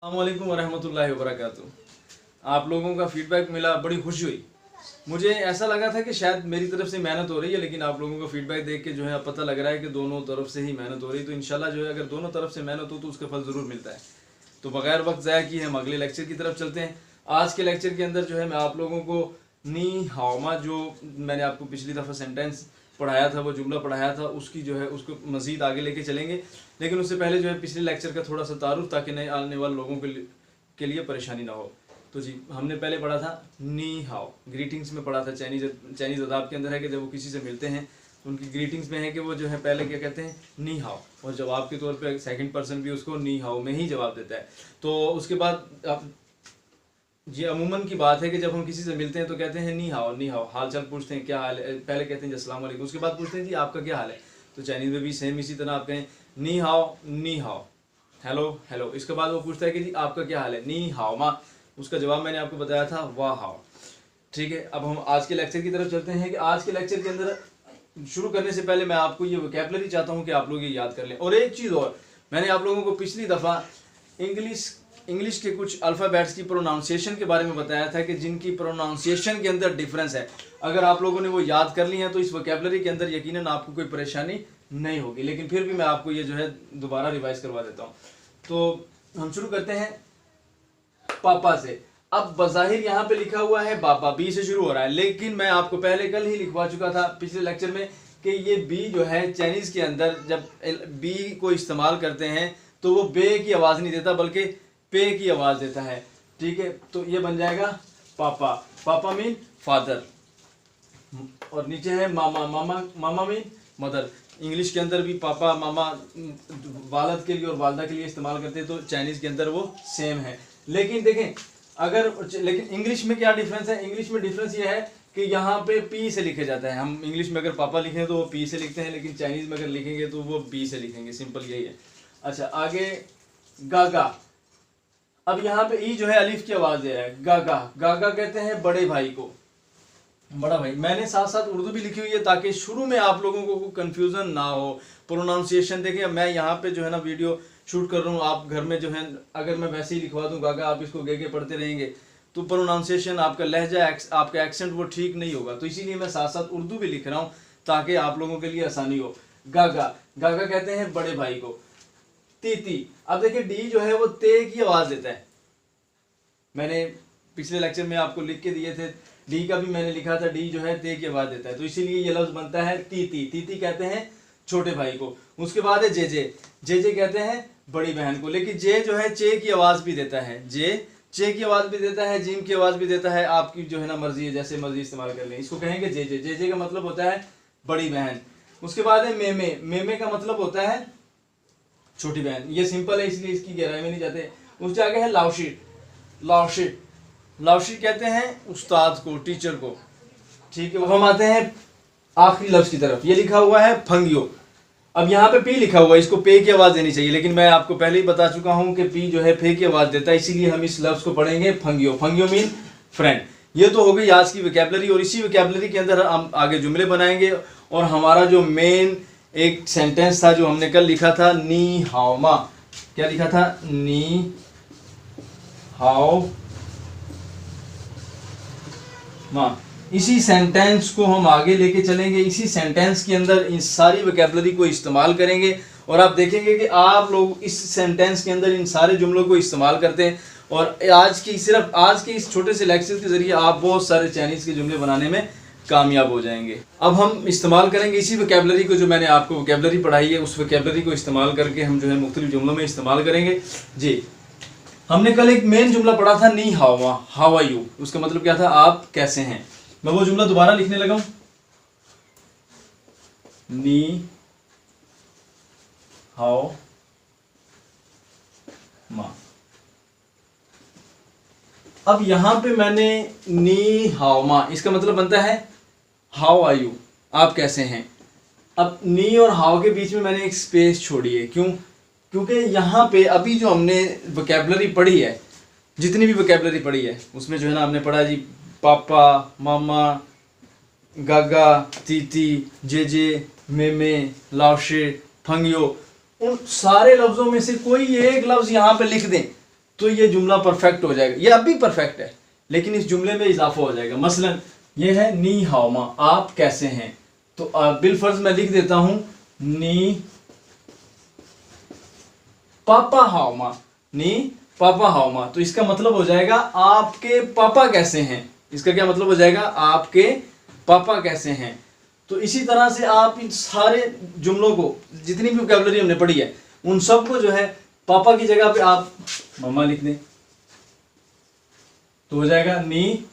अस्सलामुअलैकुम वरहमतुल्लाहि वबरकातुहू। आप लोगों का फीडबैक मिला, बड़ी खुशी हुई। मुझे ऐसा लगा था कि शायद मेरी तरफ से मेहनत हो रही है, लेकिन आप लोगों का फीडबैक देख के जो है अब पता लग रहा है कि दोनों तरफ से ही मेहनत हो रही है। तो इंशाल्लाह जो है अगर दोनों तरफ से मेहनत हो तो उसका फल ज़रूर मिलता है। तो बगैर वक्त ज़ाया किए हम अगले लेक्चर की तरफ चलते हैं। आज के लेक्चर के अंदर जो है मैं आप लोगों को नी हावमा, जो मैंने आपको पिछली दफ़ा सेंटेंस पढ़ाया था, वो जुमला पढ़ाया था, उसकी जो है उसको मज़ीद आगे लेके चलेंगे। लेकिन उससे पहले जो है पिछले लेक्चर का थोड़ा सा तारुफ, ताकि नए आने वाले लोगों के लिए परेशानी ना हो। तो जी हमने पहले पढ़ा था नी हाओ, ग्रीटिंग्स में पढ़ा था। चाइनीज़ अदाब के अंदर है कि जब वो किसी से मिलते हैं तो उनकी ग्रीटिंग्स में है कि वो जो है पहले क्या कहते हैं, नी हाओ, और जवाब के तौर पे सेकंड पर्सन भी उसको नी हाओ में ही जवाब देता है। तो उसके बाद ये अमूमन की बात है कि जब हम किसी से मिलते हैं तो कहते हैं नी हाओ, नी हाओ, हाल चाल पूछते हैं, क्या हाल है, पहले कहते हैं अस्सलाम वालेकुम, उसके बाद पूछते हैं जी आपका क्या हाल है। तो चाइनीज़ में भी सेम इसी तरह आप कहें नी हाओ, हेलो हेलो। इसके बाद वो पूछता है कि जी आपका क्या हाल है, नी हाओ मा। उसका जवाब मैंने आपको बताया था वाह हाओ। ठीक है, अब हम आज के लेक्चर की तरफ चलते हैं कि आज के लेक्चर के अंदर शुरू करने से पहले मैं आपको ये वोकैबुलरी चाहता हूँ कि आप लोग ये याद कर लें। और एक चीज़ और, मैंने आप लोगों को पिछली दफ़ा इंग्लिश के कुछ अल्फ़ाबेट्स की प्रोनाउंसिएशन के बारे में बताया था कि जिनकी प्रोनाउंसिएशन के अंदर डिफरेंस है। अगर आप लोगों ने वो याद कर ली हैं तो इस वोकैबुलरी के अंदर यकीनन आपको कोई परेशानी नहीं होगी। लेकिन फिर भी मैं आपको ये जो है दोबारा रिवाइज करवा देता हूँ। तो हम शुरू करते हैं पापा से। अब बज़ाहिर यहाँ पे लिखा हुआ है बाबा, बी से शुरू हो रहा है, लेकिन मैं आपको पहले कल ही लिखवा चुका था पिछले लेक्चर में कि ये बी जो है चाइनीज़ के अंदर जब बी को इस्तेमाल करते हैं तो वो बे की आवाज़ नहीं देता बल्कि पे की आवाज़ देता है। ठीक है, तो ये बन जाएगा पापा। पापा मीन फादर, और नीचे है मामा। मामा मीन मदर। इंग्लिश के अंदर भी पापा मामा वालद के लिए और वालदा के लिए इस्तेमाल करते हैं, तो चाइनीज़ के अंदर वो सेम है। लेकिन देखें लेकिन इंग्लिश में क्या डिफरेंस है। इंग्लिश में डिफरेंस ये है कि यहाँ पे पी से लिखे जाता है। हम इंग्लिश में अगर पापा लिखें तो वो पी से लिखते हैं, लेकिन चाइनीज़ में अगर लिखेंगे तो वो बी से लिखेंगे। सिंपल यही है। अच्छा, आगे गागा। अब यहाँ पे ई जो है अलिफ की आवाज़ दे रहा है। गागा, गागा कहते हैं बड़े भाई को, बड़ा भाई। मैंने साथ साथ उर्दू भी लिखी हुई है ताकि शुरू में आप लोगों को कंफ्यूजन ना हो। प्रोनाउंसिएशन देखिए, मैं यहाँ पे जो है ना वीडियो शूट कर रहा हूँ, आप घर में जो है अगर मैं वैसे ही लिखवा दूँ गागा, आप इसको गे पढ़ते रहेंगे तो प्रोनाउंसिएशन, आपका लहजा, आपका एक्सेंट वो ठीक नहीं होगा। तो इसीलिए मैं साथ साथ उर्दू भी लिख रहा हूँ ताकि आप लोगों के लिए आसानी हो। गागा, गागा कहते हैं बड़े भाई को। तीती। अब देखिए डी जो है वो ते की आवाज़ देता है। मैंने पिछले लेक्चर में आपको लिख के दिए थे, डी का भी मैंने लिखा था, डी जो है ते की आवाज़ देता है, तो इसीलिए ये लफ्ज़ बनता है तीती। तीती कहते हैं छोटे भाई को। उसके बाद है जेजे। जेजे कहते हैं बड़ी बहन को, लेकिन जे जो है चे की आवाज़ भी देता है। जे चे की आवाज़ भी देता है, जिम की आवाज़ भी देता है। आपकी जो है ना मर्जी है, जैसे मर्जी इस्तेमाल कर लें। इसको कहेंगे जेजे। जेजे का मतलब होता है बड़ी बहन। उसके बाद है मेमे। मेमे का मतलब होता है छोटी बहन। ये सिंपल है इसलिए इसकी गहराई में नहीं जाते। उसके आगे है लाओशी। लाओशी, लाओशी कहते हैं उस्ताद को, टीचर को। ठीक है, वो हम आते हैं आखिरी लफ्ज़ की तरफ। ये लिखा हुआ है फंगियो। अब यहाँ पे पी लिखा हुआ है, इसको पे की आवाज़ देनी चाहिए, लेकिन मैं आपको पहले ही बता चुका हूँ कि पी जो है फे की आवाज़ देता है, इसीलिए हम इस लफ्ज़ को पढ़ेंगे फंगियो। फंगियो मीन फ्रेंड। ये तो हो गई आज की वोकैबुलरी, और इसी वोकैबुलरी के अंदर हम आगे जुमले बनाएंगे। और हमारा जो मेन एक सेंटेंस था जो हमने कल लिखा था, नी हाओ मा। क्या लिखा था? नी हाओ मा। इसी सेंटेंस को हम आगे लेके चलेंगे। इसी सेंटेंस के अंदर इन सारी वोकैबुलरी को इस्तेमाल करेंगे, और आप देखेंगे कि आप लोग इस सेंटेंस के अंदर इन सारे जुमलों को इस्तेमाल करते हैं। और सिर्फ आज के इस छोटे से लेक्चर के ज़रिए आप बहुत सारे चाइनीज़ के जुमले बनाने में कामयाब हो जाएंगे। अब हम इस्तेमाल करेंगे इसी वोकैबुलरी को, जो मैंने आपको वोकैबुलरी पढ़ाई है, उस वोकैबुलरी को इस्तेमाल करके हम जो है मुख्तलिफ जुमलों में इस्तेमाल करेंगे। जी, हमने कल एक मेन जुमला पढ़ा था नी हाओ, हाउ आर यू। उसका मतलब क्या था? आप कैसे हैं। मैं वो जुमला दोबारा लिखने लगा हूं। नी हाओ मा। अब यहां पे मैंने नी हाओ मा, इसका मतलब बनता है हाउ आर यू, आप कैसे हैं। अब नी और हाउ के बीच में मैंने एक स्पेस छोड़ी है। क्यों? क्योंकि यहाँ पे अभी जो हमने वोकैबुलरी पढ़ी है, जितनी भी वोकैबुलरी पढ़ी है, उसमें जो है ना हमने पढ़ा जी पापा, मामा, गागा, तीती, जेजे, मेमे, लाओशे, फंगियो। उन सारे लफ्ज़ों में से कोई एक लफ्ज़ यहाँ पे लिख दें तो ये जुमला परफेक्ट हो जाएगा। ये अब भी परफेक्ट है लेकिन इस जुमले में इजाफा हो जाएगा। मसलन ये है नी हाओमा, आप कैसे हैं। तो बिलफर्ज मैं लिख देता हूं नी पापा हाओमा, नी पापा हाओमा। तो इसका मतलब हो जाएगा आपके पापा कैसे हैं। इसका क्या मतलब हो जाएगा, आपके पापा कैसे हैं। तो इसी तरह से आप इन सारे जुमलों को, जितनी भी वोकैबुलरी हमने पढ़ी है, उन सब को जो है पापा की जगह पे आप मम्मा लिख दें तो हो जाएगा नी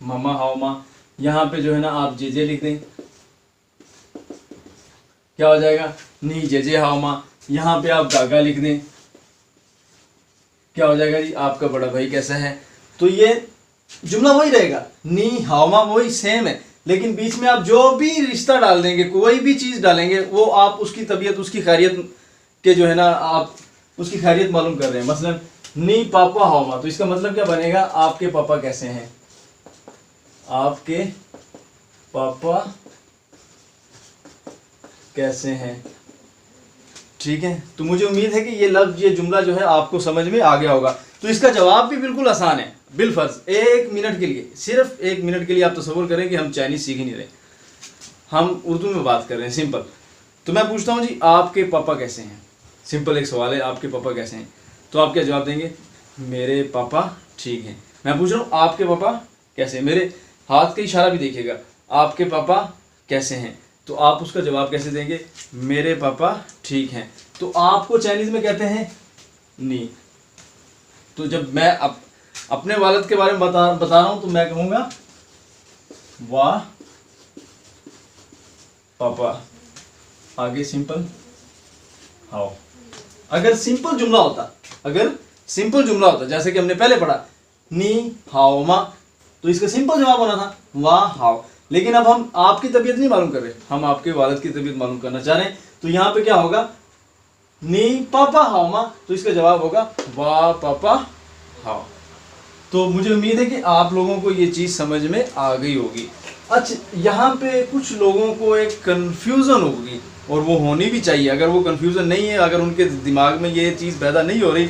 मम्मा हाओमा। यहां पे जो है ना आप जेजे लिख दें, क्या हो जाएगा, नी जेजे हाओमा। यहां पे आप गागा लिख दें, क्या हो जाएगा जी, आपका बड़ा भाई कैसा है। तो ये जुमला वही रहेगा, नी हाओमा वही सेम है, लेकिन बीच में आप जो भी रिश्ता डाल देंगे, कोई भी चीज डालेंगे, वो आप उसकी तबीयत, उसकी खैरियत के जो है ना, आप उसकी खैरियत मालूम कर रहे हैं। मसलन नी पापा हाओमा, तो इसका मतलब क्या बनेगा, आपके पापा कैसे हैं, आपके पापा कैसे हैं। ठीक है, तो मुझे उम्मीद है कि ये लफ्ज, ये जुमला जो है आपको समझ में आ गया होगा। तो इसका जवाब भी बिल्कुल आसान है। बिलफर्ज 1 मिनट के लिए, सिर्फ 1 मिनट के लिए आप तसव्वुर करें कि हम चाइनीज सीख ही नहीं रहे, हम उर्दू में बात कर रहे हैं, सिंपल। तो मैं पूछता हूँ जी, आपके पापा कैसे हैं। सिंपल एक सवाल है, आपके पापा कैसे हैं। तो आप क्या जवाब देंगे, मेरे पापा ठीक हैं। मैं पूछ रहा हूँ आपके पापा कैसे हैं, मेरे हाथ का इशारा भी देखिएगा, आपके पापा कैसे हैं। तो आप उसका जवाब कैसे देंगे, मेरे पापा ठीक हैं। तो आपको चाइनीज में कहते हैं नी। तो जब मैं अपने वालिद के बारे में बता रहा हूं तो मैं कहूंगा वाह पापा, आगे सिंपल हाउ। अगर सिंपल जुमला होता, जैसे कि हमने पहले पढ़ा नी हाओमा, तो इसका सिंपल जवाब होना था वाह हाओ। लेकिन अब हम आपकी तबीयत नहीं मालूम कर रहे, हम आपके वालिद की तबीयत मालूम करना चाह रहे हैं। तो यहां पे क्या होगा, नी पापा हाओमा, तो इसका जवाब होगा वाह पापा हाओ। तो मुझे उम्मीद है कि आप लोगों को ये चीज़ समझ में आ गई होगी। अच्छा, यहाँ पे कुछ लोगों को एक कन्फ्यूज़न होगी, और वो होनी भी चाहिए। अगर वो कन्फ्यूज़न नहीं है, अगर उनके दिमाग में ये चीज़ पैदा नहीं हो रही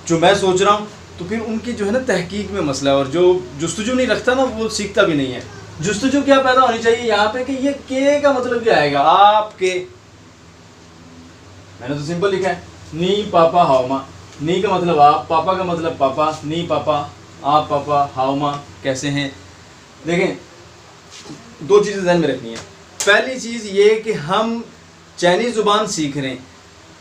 जो मैं सोच रहा हूँ, तो फिर उनकी जो है ना तहकीक में मसला है। और जो जुस्तजू नहीं रखता ना, वो सीखता भी नहीं है। जुस्तजू क्या पैदा होनी चाहिए यहाँ पे कि ये के का मतलब क्या आएगा, आपके। मैंने तो सिंपल लिखा है नी पापा हाओमा। नी का मतलब आप, पापा का मतलब पापा, नी पापा, आप पापा, हाओमा कैसे हैं। देखें, 2 चीज़ें ध्यान में रखनी है। पहली चीज़ ये कि हम चाइनीज़ ज़ुबान सीख रहे हैं,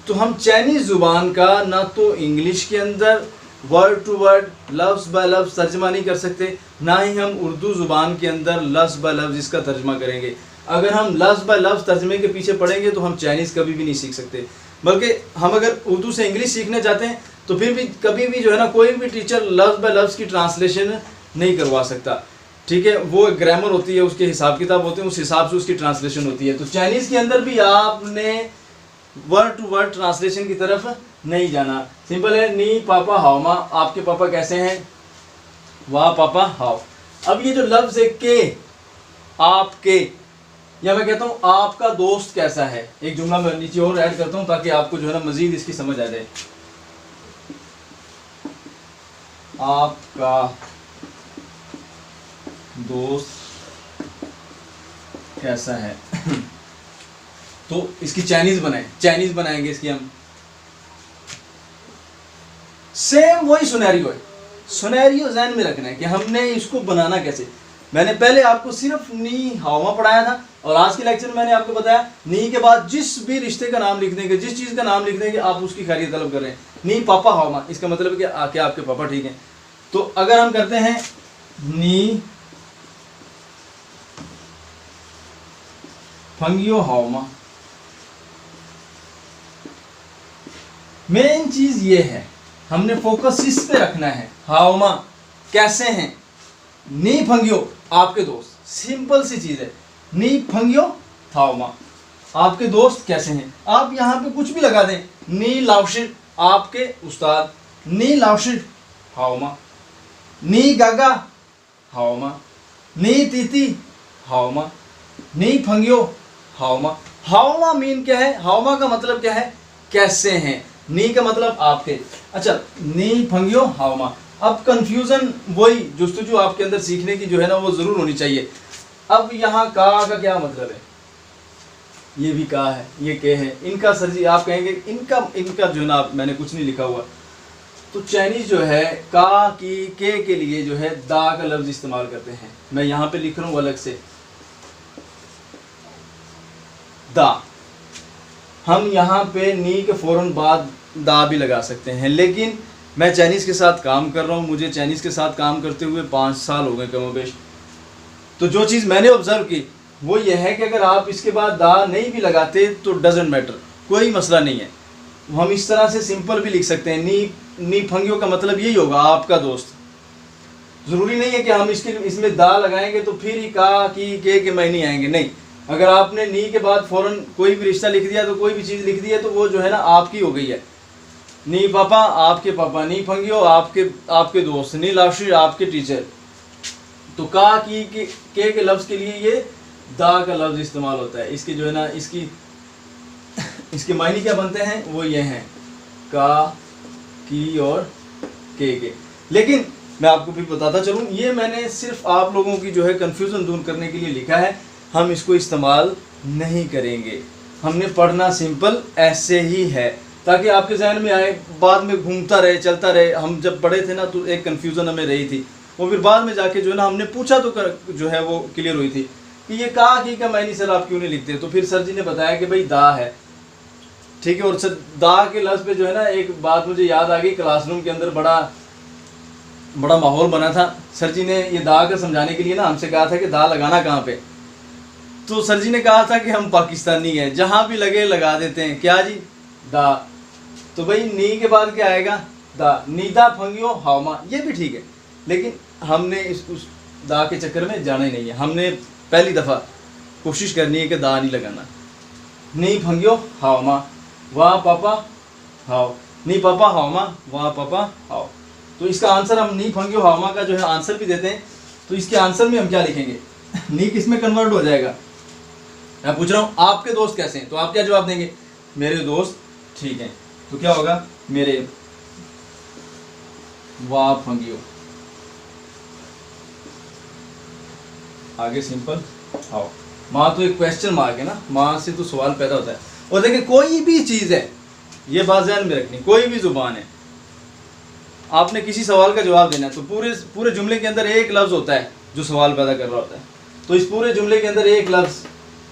तो हम चाइनीज़ ज़ुबान का ना तो इंग्लिश के अंदर वर्ड टू वर्ड, लफ्ज़ बाय लफ्ज़ तर्जमा नहीं कर सकते, ना ही हम उर्दू ज़ुबान के अंदर लफ्ज़ बाय लफ्ज़ इसका तर्जमा करेंगे। अगर हम लफ्ज़ बाय लफ्ज़ तर्जमे के पीछे पढ़ेंगे तो हम चाइनीज़ कभी भी नहीं सीख सकते। बल्कि हम अगर उर्दू से इंग्लिश सीखने जाते हैं तो फिर भी कभी भी जो है ना, कोई भी टीचर लफ्ज़ बाय लफ्ज़ की ट्रांसलेशन नहीं करवा सकता। ठीक है, वो ग्रामर होती है, उसके हिसाब किताब होते हैं, उस हिसाब से उसकी ट्रांसलेशन होती है। तो चाइनीज़ के अंदर भी आपने वर्ड टू वर्ड ट्रांसलेशन की तरफ नहीं जाना। सिंपल है, नी पापा हाओमा, आपके पापा कैसे हैं, वाह पापा हाओ। अब ये जो लफ्ज़ है के, आपके, या मैं कहता हूँ आपका दोस्त कैसा है, एक जुमला मैं नीचे और ऐड करता हूँ ताकि आपको जो है ना मजीद इसकी समझ आ जाए। आपका दोस्त कैसा है तो इसकी चाइनीज बनाएंगे इसकी हम। सेम वही सुनेरियो ज़हन में रखना है कि हमने इसको बनाना कैसे। मैंने पहले आपको सिर्फ नी हाओमा पढ़ाया था, और आज के लेक्चर में मैंने आपको बताया नी के बाद जिस भी रिश्ते का नाम लिख देंगे, जिस चीज़ का नाम लिख देंगे, आप उसकी खैरियत तलब कर रहे हैं। नी पापा हाओमा, इसका मतलब है कि क्या आपके पापा ठीक हैं। तो अगर हम करते हैं नी फंगियो हाओमा, मेन चीज ये है, हमने फोकस इस पे रखना है। हाओमा कैसे हैं, नी फंगियो आपके दोस्त, सिंपल सी चीज है। नी फंगियो हाओमा, आपके दोस्त कैसे हैं। आप यहां पे कुछ भी लगा दें, नी लाउशिट आपके उस्ताद, नी लाउशिट हाओमा, नी गागा हाओमा, नी तीती हाओमा, नी फंगियो हाओमा। हाओमा मीन क्या है, हाओमा का मतलब क्या है, कैसे हैं। नी का मतलब आपके। अच्छा, नी फंगियो हावमा। अब कंफ्यूजन वही जुस्तजू आपके अंदर सीखने की जो है ना वो जरूर होनी चाहिए। अब यहाँ का क्या मतलब है, ये भी का है, ये के है, इनका सर जी आप कहेंगे इनका इनका जो है ना मैंने कुछ नहीं लिखा हुआ। तो चाइनीज जो है का की के लिए जो है दा का लफ्ज इस्तेमाल करते हैं। मैं यहाँ पे लिख रहा हूँ अलग से दा। हम यहाँ पे नी के फौरन बाद दा भी लगा सकते हैं, लेकिन मैं चाइनीज के साथ काम कर रहा हूँ, मुझे चाइनीज के साथ काम करते हुए 5 साल हो गए कमोबेश। तो जो चीज़ मैंने ऑब्जर्व की वो ये है कि अगर आप इसके बाद दा नहीं भी लगाते तो डजेंट मैटर, कोई मसला नहीं है। हम इस तरह से सिंपल भी लिख सकते हैं, नी फंगियो का मतलब यही होगा आपका दोस्त। ज़रूरी नहीं है कि हम इसमें दा लगाएंगे तो फिर ही का की के महीने आएंगे, नहीं। अगर आपने नी के बाद फ़ौरन कोई भी रिश्ता लिख दिया, तो कोई भी चीज़ लिख दी है, तो वो जो है ना आपकी हो गई है। नी पापा आपके पापा, नी फंगियो आपके दोस्त, नी लाशी आपके टीचर। तो का की के लफ्ज़ के लिए ये दा का लफ्ज़ इस्तेमाल होता है। इसके जो है ना इसके मायने क्या बनते हैं वो ये हैं का की और के। लेकिन मैं आपको भी बताता चलूँ, ये मैंने सिर्फ आप लोगों की जो है कन्फ्यूज़न दूर करने के लिए लिखा है। हम इसको इस्तेमाल नहीं करेंगे, हमने पढ़ना सिंपल ऐसे ही है ताकि आपके जहन में आए, बाद में घूमता रहे चलता रहे। हम जब पढ़े थे ना तो एक कन्फ्यूज़न हमें रही थी, वो फिर बाद में जाके जो है ना हमने पूछा तो जो है वो क्लियर हुई थी कि ये का मायने सर आप क्यों नहीं लिखते। तो फिर सर जी ने बताया कि भाई दा है, ठीक है। और सर दा के लफ्ज़ पे जो है ना एक बात मुझे याद आ गई, क्लासरूम के अंदर बड़ा माहौल बना था। सर जी ने ये दा का समझाने के लिए ना हमसे कहा था कि दा लगाना कहाँ पे। तो सर जी ने कहा था कि हम पाकिस्तानी हैं, जहाँ भी लगे लगा देते हैं, क्या जी दा। तो भाई नी के बाद क्या आएगा दा, नीदा फंगियो हावमा, ये भी ठीक है, लेकिन हमने उस दा के चक्कर में जाना ही नहीं है। हमने पहली दफ़ा कोशिश करनी है कि दा नहीं लगाना। नी फंगियो हावमा वाह पापा हाव, नी पापा हावमा वाह पापा हाव। तो इसका आंसर हम नी फंगियो हावमा का जो है आंसर भी देते हैं। तो इसके आंसर में हम क्या लिखेंगे, नी किस में कन्वर्ट हो जाएगा। मैं पूछ रहा हूँ आपके दोस्त कैसे हैं, तो आप क्या जवाब देंगे, मेरे दोस्त ठीक हैं। तो क्या होगा, मेरे वाह फंगियो, आगे सिंपल हाउ। माँ तो एक क्वेश्चन मार्क है ना, माँ से तो सवाल पैदा होता है। और देखिए कोई भी चीज़ है, ये बात ध्यान में रखनी, कोई भी जुबान है, आपने किसी सवाल का जवाब देना है तो पूरे जुमले के अंदर एक लफ्ज़ होता है जो सवाल पैदा कर रहा होता है। तो इस पूरे जुमले के अंदर एक लफ्ज़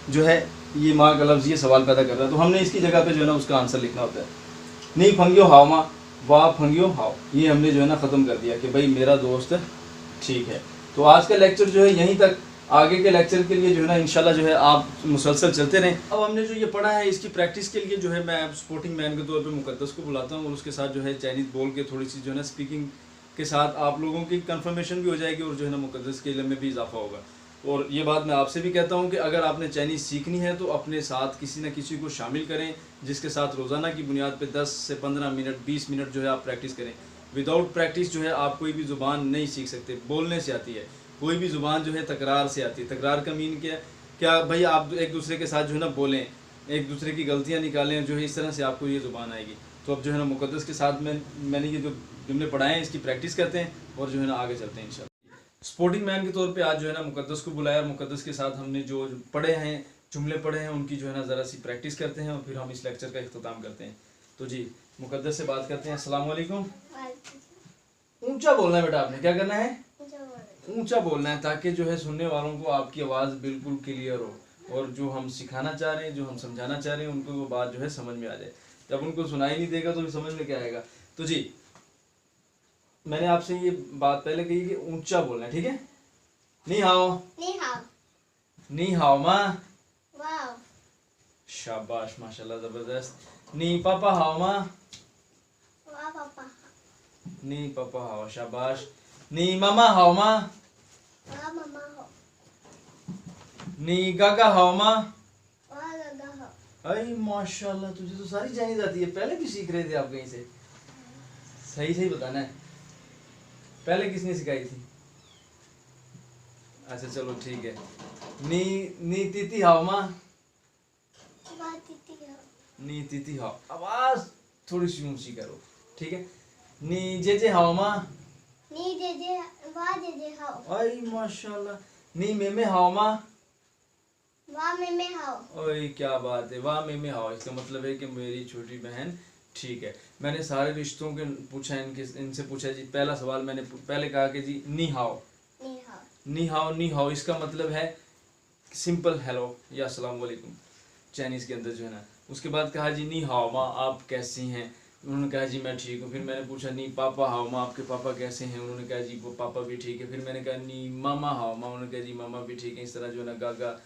जो है, ये माँ का लफ्ज़ ये सवाल पैदा कर रहा है, तो हमने इसकी जगह पे जो है ना उसका आंसर लिखना होता है। नहीं फंगियो हाव माँ, वाह फंगियो हाव, ये हमने जो है ना ख़त्म कर दिया कि भाई मेरा दोस्त ठीक है। तो आज का लेक्चर जो है यहीं तक, आगे के लेक्चर के लिए जो है ना इंशाल्लाह जो है आप मुसलसल चलते रहें। अब हमने जो ये पढ़ा है इसकी प्रैक्टिस के लिए जो है मैं सपोर्टिंग मैन के तौर पे मुकद्दस को बुलाता हूँ और उसके साथ जो है चाइनीज़ बोल के थोड़ी सी जो है ना स्पीकिंग के साथ आप लोगों की कंफर्मेशन भी हो जाएगी और जो है ना मुकद्दस के इल्म में भी इजाफा होगा। और ये बात मैं आपसे भी कहता हूँ कि अगर आपने चाइनीज़ सीखनी है तो अपने साथ किसी न किसी को शामिल करें, जिसके साथ रोज़ाना की बुनियाद पर 10 से 15 मिनट 20 मिनट जो है आप प्रैक्टिस करें। विदाउट प्रैक्टिस जो है आप कोई भी ज़ुबान नहीं सीख सकते। बोलने से आती है, कोई भी ज़ुबान जो है तकरार से आती है। तकरार का मीन क्या भाई, आप एक दूसरे के साथ जो है ना बोलें, एक दूसरे की गलतियाँ निकालें, जो है इस तरह से आपको ये ज़ुबान आएगी। तो अब जो है ना मुकद्दस के साथ मैंने ये जो जुमले पढ़ाए हैं इसकी प्रैक्टिस करते हैं और जो है ना आगे चलते हैं इंशाल्लाह। स्पोर्टिंग मैन के तौर पे आज जो है ना मुकद्दस को बुलाया और मुकद्दस के साथ हमने जो पढ़े हैं, जुमले पढ़े हैं, उनकी जो है ना ज़रा सी प्रैक्टिस करते हैं और फिर हम इस लेक्चर का इख्तिताम करते हैं। तो जी मुकद्दस से बात करते हैं। अस्सलाम वालेकुम। ऊंचा बोलना है बेटा, आपने क्या करना है, ऊंचा बोलना है ताकि जो है सुनने वालों को आपकी आवाज़ बिल्कुल क्लियर हो और जो हम सिखाना चाह रहे हैं, जो हम समझाना चाह रहे हैं, उनको वो बात जो है समझ में आ जाए। जब उनको सुनाई नहीं देगा तो समझ में क्या आएगा। तो जी मैंने आपसे ये बात पहले कही कि ऊंचा बोलना है, ठीक है। नी हाओ, नी हाओ, नी हाओ माँ, वाओ, शाबाश माशाल्लाह ज़बरदस्त। नी पापा हाओ माँ, वाह पापा, नी पापा हाओ, शाबाश। नी मामा हाओ माँ, वाह मम्मा हो, नी गागा हाओ माँ, वाह गागा हो। अरे माशाल्लाह तुझे तो सारी चाइनीज आती है, पहले भी सीख रहे थे आप कहीं से। सही सही बताना है, पहले किसने सिखाई थी। अच्छा चलो ठीक है। नी तीती हाओ माँ, वाह तीती हो, नी तीती हाओ, आवाज थोड़ी सी ऊंची करो, ठीक है। नी जे जे हाओ माँ, नी जे जे वाह जे जे हाओ, आई माशाल्लाह। नी मे हाओ माँ, वाह में हाओ। ओए क्या बात है, वाह मे हाओ, इसका मतलब है कि मेरी छोटी बहन ठीक है। मैंने सारे रिश्तों के पूछा, इनसे पूछा जी। पहला सवाल मैंने पहले कहा कि जी नी हाओ, नी हाओ, नी हाओ, नी हाओ इसका मतलब है सिंपल हेलो या अस्सलाम वालेकुम, चाइनीज़ के अंदर जो है ना। उसके बाद कहा जी नी हाओ माँ, आप कैसी हैं? उन्होंने कहा जी मैं ठीक हूँ। फिर मैंने पूछा नी पापा हाओ माँ, आपके पापा कैसे हैं? उन्होंने कहा जी वो पापा भी ठीक है। फिर मैंने कहा नी मामा हाओ माँ, उन्होंने कहा जी मामा भी ठीक है। इस तरह जो है ना गागा,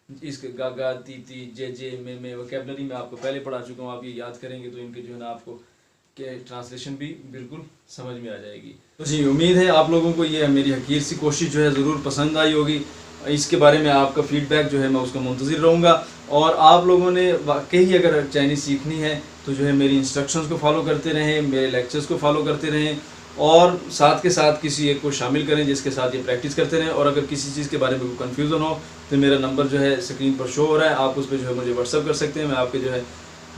इसके गागा तीती जे मे वोकैबलरी में आपको पहले पढ़ा चुका हूँ, आप ये याद करेंगे तो इनके जो है ना आपको के ट्रांसलेशन भी बिल्कुल समझ में आ जाएगी। तो जी उम्मीद है आप लोगों को ये मेरी हकीर सी कोशिश जो है ज़रूर पसंद आई होगी। इसके बारे में आपका फीडबैक जो है मैं उसका मुंतज़िर रहूँगा। और आप लोगों ने वाकई अगर चाइनीज़ सीखनी है तो जो है मेरी इंस्ट्रक्शंस को फॉलो करते रहें, मेरे लेक्चर्स को फॉलो करते रहें, और साथ के साथ किसी एक को शामिल करें जिसके साथ ये प्रैक्टिस करते रहें। और अगर किसी चीज़ के बारे में कोई कन्फ्यूज़न हो तो मेरा नंबर जो है स्क्रीन पर शो हो रहा है, आप उस पर जो है मुझे व्हाट्सअप कर सकते हैं। मैं आपके जो है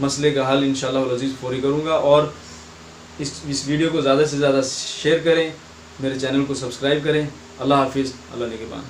मसले का हल इंशाअल्लाह अज़ीज़ फौरी करूँगा। और इस वीडियो को ज़्यादा से ज़्यादा शेयर करें, मेरे चैनल को सब्सक्राइब करें। अल्लाह हाफिज़, अल्लाह निगहबान।